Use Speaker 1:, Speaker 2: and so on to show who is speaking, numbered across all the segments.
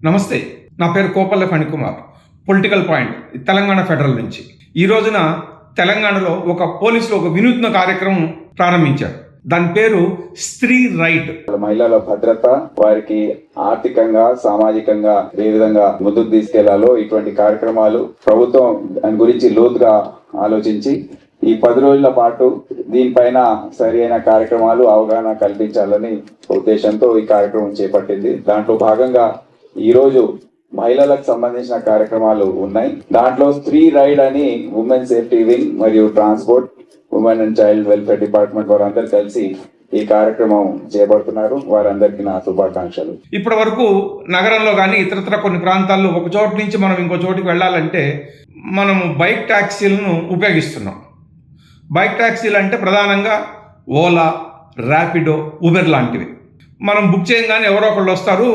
Speaker 1: నమస్తే, నా పేరు Kopalla Phanikumar. Political point Telangana federal నుంచి. ఈ రోజున తెలంగాణలో పోలీసులు ఒక వినూత్న కార్యక్రమం ప్రారంభించారు. దాని పేరు స్త్రీ రైట్.
Speaker 2: మహిళల భద్రత, వారికి ఆర్థికంగా, సామాజికంగా ఏ విధంగా ముందుకు తీసుకెళ్లాలో ఇటువంటి కార్యక్రమాలు ప్రభుత్వం దాని గురించి లోతుగా ఆలోచించి ఈ 10 రోజుల పాటు దీనిపైన సరి అయిన కార్యక్రమాలు, అవగాహన కల్పించాలని ఉద్దేశంతో ఈ కార్యక్రమం చేపట్టింది. దాంట్లో భాగంగా ఈరోజు మహిళలకు సంబంధించిన కార్యక్రమాలు ఉన్నాయి. దాంట్లో స్త్రీ రైడ్ అని ఉమెన్ సేఫ్టీ వింగ్ మరియు transport, women and child welfare department వారందరూ కలిసి ఈ కార్యక్రమం చేపడుతున్నారు. వారందరికీ నా శుభాకాంక్షలు.
Speaker 1: ఇప్పటి వరకు నగరంలో కానీ ఇతరత్ర కొన్ని ప్రాంతాల్లో ఒక చోటు నుంచి మనం ఇంకో చోటుకి వెళ్ళాలంటే మనము బైక్ ట్యాక్సీలను ఉపయోగిస్తున్నాం. బైక్ ట్యాక్సీలు అంటే ప్రధానంగా ఓలా, ర్యాపిడో, ఉబెర్ లాంటివి. మనం బుక్ చేయగానే ఎవరో ఒకళ్ళు వస్తారు,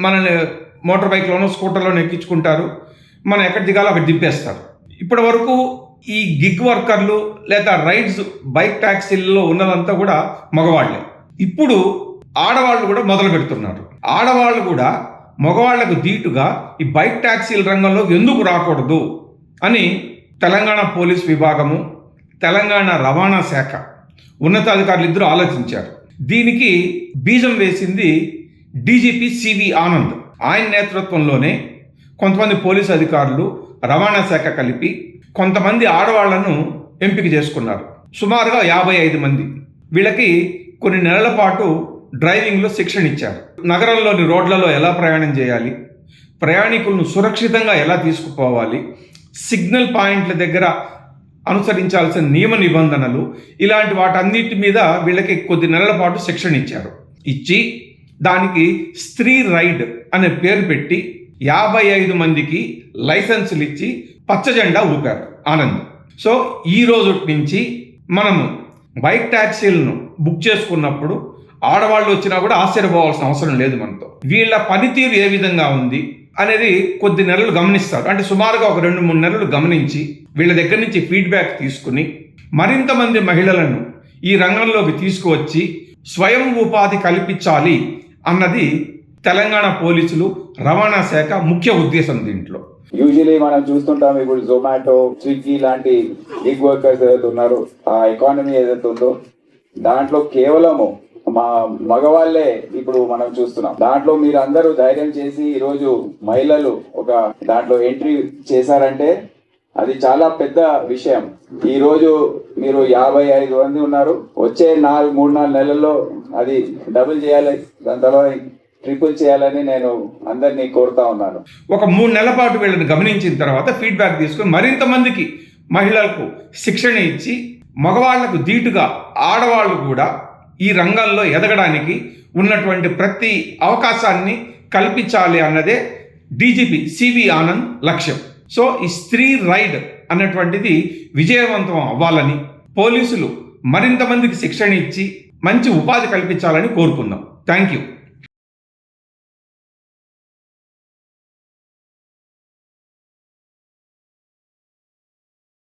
Speaker 1: మనల్ని మోటార్ బైక్లోనో స్కూటర్లోనో ఎక్కించుకుంటారు, మనం ఎక్కడ దిగాలో అక్కడ దింపేస్తారు. ఇప్పటి వరకు ఈ గిగ్ వర్కర్లు లేదా రైడ్స్ బైక్ ట్యాక్సీల్లో ఉన్నదంతా కూడా మగవాళ్లే. ఇప్పుడు ఆడవాళ్ళు కూడా మొదలు పెడుతున్నారు. ఆడవాళ్ళు కూడా మగవాళ్లకు ధీటుగా ఈ బైక్ ట్యాక్సీల రంగంలో ఎందుకు రాకూడదు అని తెలంగాణ పోలీస్ విభాగము, తెలంగాణ రవాణా శాఖ ఉన్నతాధికారులు ఇద్దరు ఆలోచించారు. దీనికి బీజం వేసింది డీజీపీ సివి ఆనంద్. ఆయన నేతృత్వంలోనే కొంతమంది పోలీసు అధికారులు, రవాణా శాఖ కలిపి కొంతమంది ఆడవాళ్లను ఎంపిక చేసుకున్నారు. సుమారుగా 55 మంది. వీళ్ళకి కొన్ని నెలల పాటు డ్రైవింగ్లో శిక్షణ ఇచ్చారు. నగరంలోని రోడ్లలో ఎలా ప్రయాణం చేయాలి, ప్రయాణికులను సురక్షితంగా ఎలా తీసుకుపోవాలి, సిగ్నల్ పాయింట్ల దగ్గర అనుసరించాల్సిన నియమ నిబంధనలు, ఇలాంటి వాటన్నిటి మీద వీళ్ళకి కొద్ది నెలల పాటు శిక్షణ ఇచ్చి దానికి స్త్రీ రైడ్ అనే పేరు పెట్టి 55 మందికి లైసెన్సులు ఇచ్చి పచ్చజెండా ఊపారు ఆనంద్. సో ఈ రోజు నుంచి మనము బైక్ ట్యాక్సీలను బుక్ చేసుకున్నప్పుడు ఆడవాళ్ళు వచ్చినా కూడా ఆశ్చర్యపోవాల్సిన అవసరం లేదు. మనతో వీళ్ళ పనితీరు ఏ విధంగా ఉంది అనేది కొద్ది నెలలు గమనిస్తారు. అంటే సుమారుగా ఒక 2-3 నెలలు గమనించి వీళ్ళ దగ్గర నుంచి ఫీడ్బ్యాక్ తీసుకుని మరింత మంది మహిళలను ఈ రంగంలోకి తీసుకువచ్చి స్వయం ఉపాధి కల్పించాలి అన్నది తెలంగాణ పోలీసులు, రవాణా శాఖ ముఖ్య ఉద్దేశం. దీంట్లో
Speaker 2: యూజువలీ మనం చూస్తుంటాం, ఇప్పుడు జొమాటో, స్విగ్గీ లాంటి గిగ్ వర్కర్స్ ఏదైతే ఉన్నారో, ఆ ఎకానమీ ఏదైతే ఉందో దాంట్లో కేవలము మగవాళ్లే ఇప్పుడు మనం చూస్తున్నాం. దాంట్లో మీరు అందరూ ధైర్యం చేసి ఈరోజు మహిళలు ఒక దాంట్లో ఎంట్రీ చేశారంటే అది చాలా పెద్ద విషయం. ఈ రోజు మీరు 55 మంది ఉన్నారు. వచ్చే 3-4 నెలల్లో అది డబుల్ చేయాలి, దాని తర్వాత ట్రిపుల్ చేయాలని నేను అందరినీ కోరుతా ఉన్నాను.
Speaker 1: ఒక 3 నెలల పాటు వీళ్ళని గమనించిన తర్వాత ఫీడ్బ్యాక్ తీసుకుని మరింత మందికి మహిళలకు శిక్షణ ఇచ్చి మగవాళ్లకు ధీటుగా ఆడవాళ్ళు కూడా ఈ రంగంలో ఎదగడానికి ఉన్నటువంటి ప్రతి అవకాశాన్ని కల్పించాలి అన్నదే డీజీపీ సివి ఆనంద్ లక్ష్యం. సో ఈ స్త్రీ రైడ్ అన్నటువంటిది విజయవంతం అవ్వాలని, పోలీసులు మరింత మందికి శిక్షణ ఇచ్చి మంచి ఉపాధి కల్పించాలని కోరుకుందాం. Thank you.